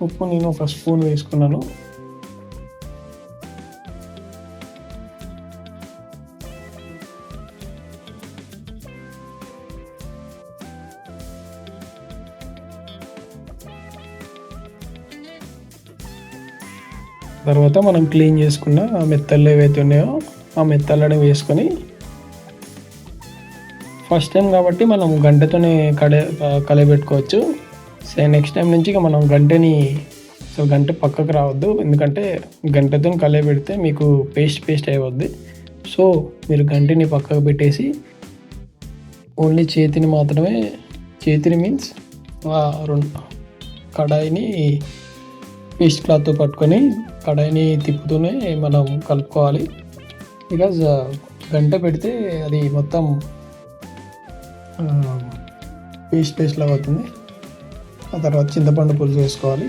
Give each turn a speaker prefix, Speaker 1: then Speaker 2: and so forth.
Speaker 1: ఉప్పు నేను ఒక స్పూన్ వేసుకున్నాను. తర్వాత మనం క్లీన్ చేసుకున్న ఆ మెత్తళ్ళు ఏవైతే ఉన్నాయో ఆ మెత్తళ్ళని వేసుకొని, ఫస్ట్ టైం కాబట్టి మనం గంటెతోనే కలయబెట్టుకోవచ్చు. నెక్స్ట్ టైం నుంచి ఇక మనం గంటె పక్కకు రావద్దు, ఎందుకంటే గంటెతో కలయబెడితే మీకు పేస్ట్ అయిపోద్ది. సో మీరు గంటెని పక్కకు పెట్టేసి ఓన్లీ చేతిని మీన్స్ కడాయిని పేస్ట్ క్లాత్తో పట్టుకొని కడాయిని తిప్పుతూనే మనం కలుపుకోవాలి. బికాజ్ గంట పెడితే అది మొత్తం పేస్ట్ లాగా అవుతుంది. ఆ తర్వాత చింతపండు పులుసు వేసుకోవాలి.